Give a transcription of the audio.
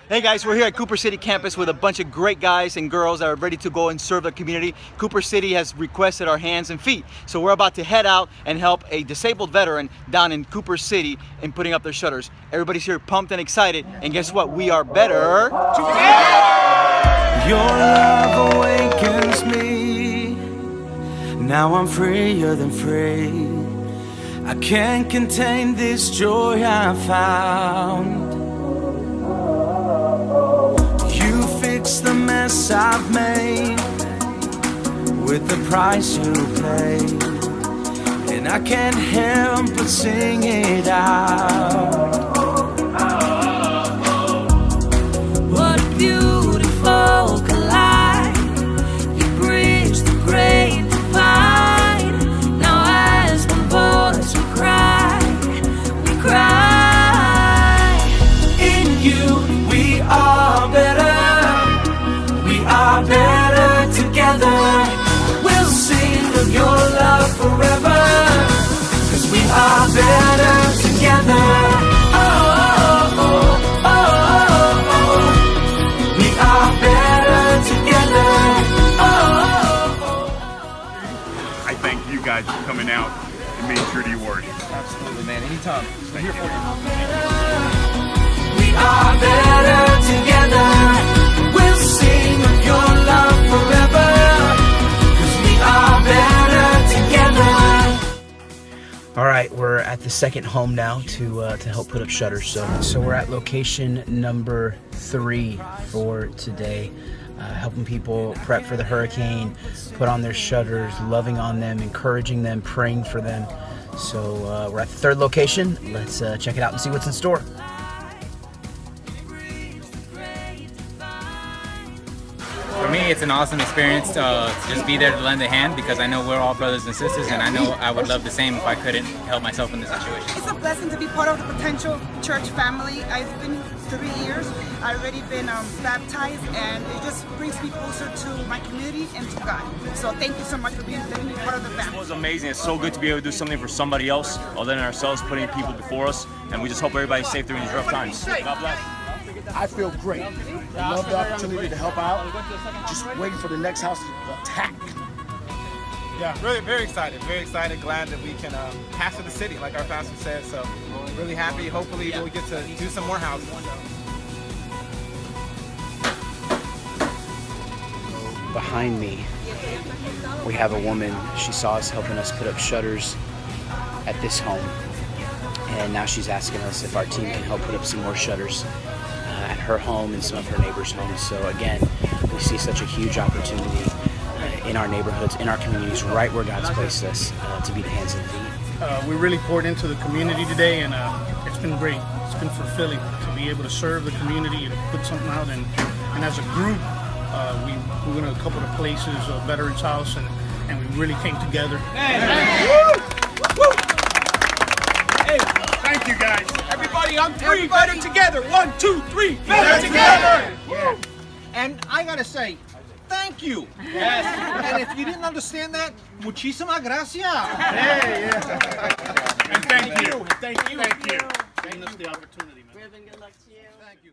Hey guys, we're here at Cooper City campus with a bunch of great guys and girls that are ready to go and serve the community. Cooper City has requested our hands and feet. So we're about to head out and help a disabled veteran down in Cooper City in putting up their shutters. Everybody's here pumped and excited, and guess what? We are better together! Your love awakens me. Now I'm freer than free. I can't contain this joy I found. You fix the mess I've made with the price you paid, and I can't help but sing it out. What a beautiful collide. You bridge the great divide. Now as one voice we cry, we cry. In you we are better. We are better together. We'll sing of your love forever, 'cause we are better together. Oh, oh, oh, oh, oh. We are better together. Oh, oh, oh. I thank you guys for coming out and being true to your word. Absolutely, man. Anytime. I'm here for you. We are better together. We'll sing of your love forever, 'cause we are better together. All right, we're at the second home now to help put up shutters. So we're at location number 3 for today, helping people prep for the hurricane, put on their shutters, loving on them, encouraging them, praying for them. So we're at the third location. Let's check it out and see what's in store. For me, it's an awesome experience to just be there to lend a hand, because I know we're all brothers and sisters, and I know I would love the same if I couldn't help myself in this situation. It's a blessing to be part of the Potential Church family. I've been 3 years. I've already been baptized, and it just brings me closer to my community and to God. So thank you so much for being part of the family. It was amazing. It's so good to be able to do something for somebody else other than ourselves, putting people before us, and we just hope everybody's safe during these rough times. God bless. I feel great. I love the opportunity to help out. Just waiting for the next house to attack. Yeah, really very excited. Glad that we can pass to the city, like our pastor said. So really happy. Hopefully we'll get to do some more houses. Behind me, we have a woman. She saw us helping us put up shutters at this home, and now she's asking us if our team can help put up some more shutters at her home and some of her neighbors' homes. So again, we see such a huge opportunity in our neighborhoods, in our communities, right where God's placed us to be the hands and feet. We really poured into the community today, and it's been great. It's been fulfilling to be able to serve the community and put something out. And as a group, we went to a couple of places, Veterans House, and we really came together. Hey, thank you guys. Everybody on 3, better together. 1, 2, 3, better together. Yeah. And I gotta say, thank you. Yes. And if you didn't understand that, muchísimas gracias. Hey, yeah. And thank you. Thank you. Thank you. Giving us the opportunity, man. Good luck to you. Thank you.